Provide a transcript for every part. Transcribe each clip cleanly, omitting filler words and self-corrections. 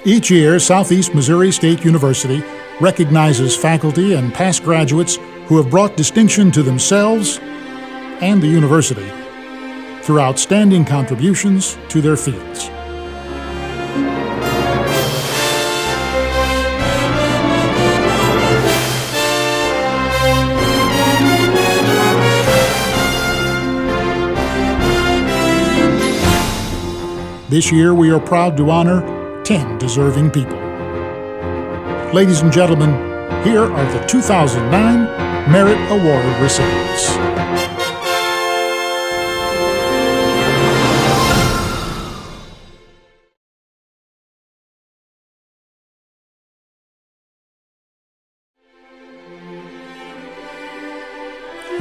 Each year, Southeast Missouri State University recognizes faculty and past graduates who have brought distinction to themselves and the university through outstanding contributions to their fields. This year, we are proud to honor 10 deserving people. Ladies and gentlemen, here are the 2009 Merit Award recipients.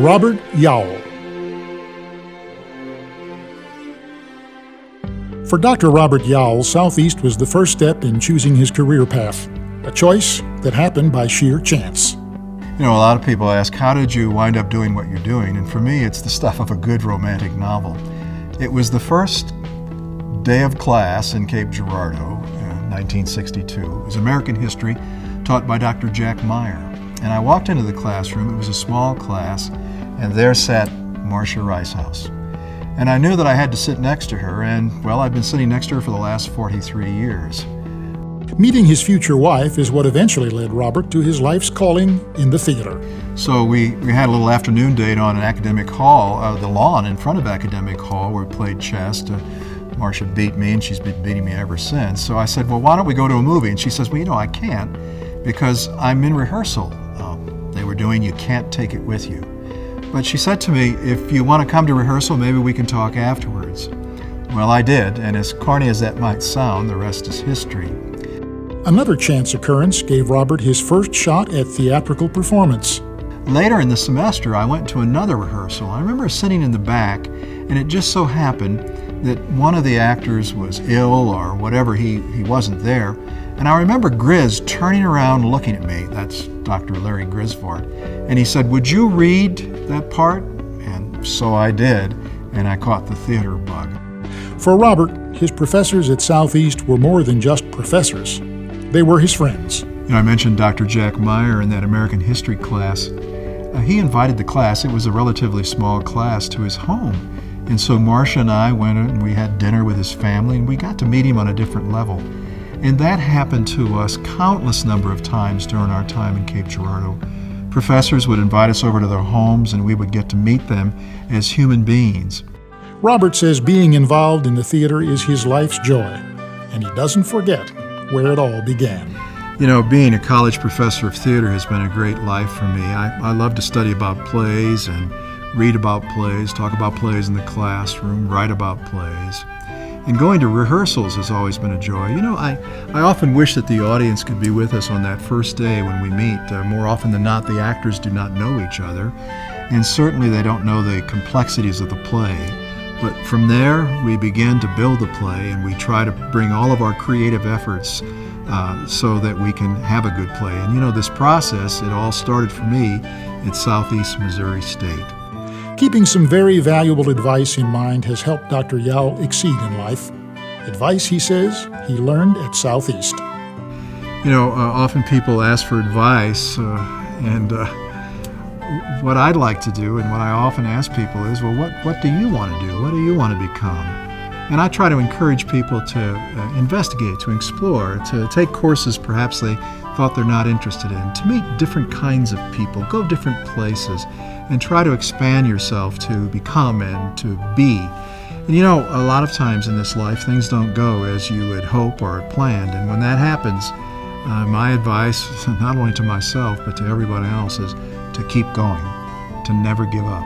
Robert Yowell. For Dr. Robert Yowell, Southeast was the first step in choosing his career path, a choice that happened by sheer chance. You know, a lot of people ask, how did you wind up doing what you're doing? And for me, it's the stuff of a good romantic novel. It was the first day of class in Cape Girardeau, 1962. It was American history, taught by Dr. Jack Meyer. And I walked into the classroom. It was a small class, and there sat Marcia Ricehouse. And I knew that I had to sit next to her, and, well, I've been sitting next to her for the last 43 years. Meeting his future wife is what eventually led Robert to his life's calling in the theater. So we had a little afternoon date on an academic hall, the lawn in front of academic hall, where we played chess. Marcia beat me, and she's been beating me ever since. So I said, well, why don't we go to a movie? And she says, well, you know, I can't because I'm in rehearsal. They were doing You Can't Take It With You. But she said to me, if you want to come to rehearsal, maybe we can talk afterwards. Well, I did, and as corny as that might sound, the rest is history. Another chance occurrence gave Robert his first shot at theatrical performance. Later in the semester, I went to another rehearsal. I remember sitting in the back, and it just so happened that one of the actors was ill or whatever, he wasn't there. And I remember Grizz turning around looking at me. That's Dr. Larry Grisford. And he said, would you read that part? And so I did, and I caught the theater bug. For Robert, his professors at Southeast were more than just professors. They were his friends. You know, I mentioned Dr. Jack Meyer in that American history class. He invited the class, it was a relatively small class, to his home. And so Marcia and I went and we had dinner with his family, and we got to meet him on a different level. And that happened to us countless number of times during our time in Cape Girardeau. Professors would invite us over to their homes, and we would get to meet them as human beings. Robert says being involved in the theater is his life's joy, and he doesn't forget where it all began. You know, being a college professor of theater has been a great life for me. I love to study about plays and read about plays, talk about plays in the classroom, write about plays. And going to rehearsals has always been a joy. You know, I often wish that the audience could be with us on that first day when we meet. More often than not, the actors do not know each other, and certainly they don't know the complexities of the play. But from there, we begin to build the play, and we try to bring all of our creative efforts so that we can have a good play. And you know, this process, it all started for me at Southeast Missouri State. Keeping some very valuable advice in mind has helped Dr. Yowell exceed in life. Advice, he says, he learned at Southeast. You know, often people ask for advice, and what I'd like to do, and what I often ask people is, well, what do you want to do? What do you want to become? And I try to encourage people to investigate, to explore, to take courses perhaps they thought they're not interested in, to meet different kinds of people, go different places, and try to expand yourself to become and to be. And you know, a lot of times in this life, things don't go as you would hope or planned. And when that happens, my advice, not only to myself, but to everybody else, is to keep going, to never give up.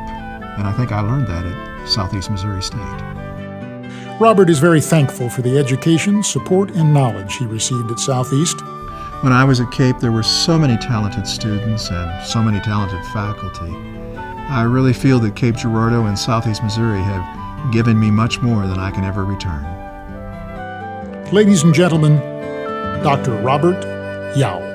And I think I learned that at Southeast Missouri State. Robert is very thankful for the education, support, and knowledge he received at Southeast. When I was at Cape, there were so many talented students and so many talented faculty. I really feel that Cape Girardeau and Southeast Missouri have given me much more than I can ever return. Ladies and gentlemen, Dr. Robert Yowell.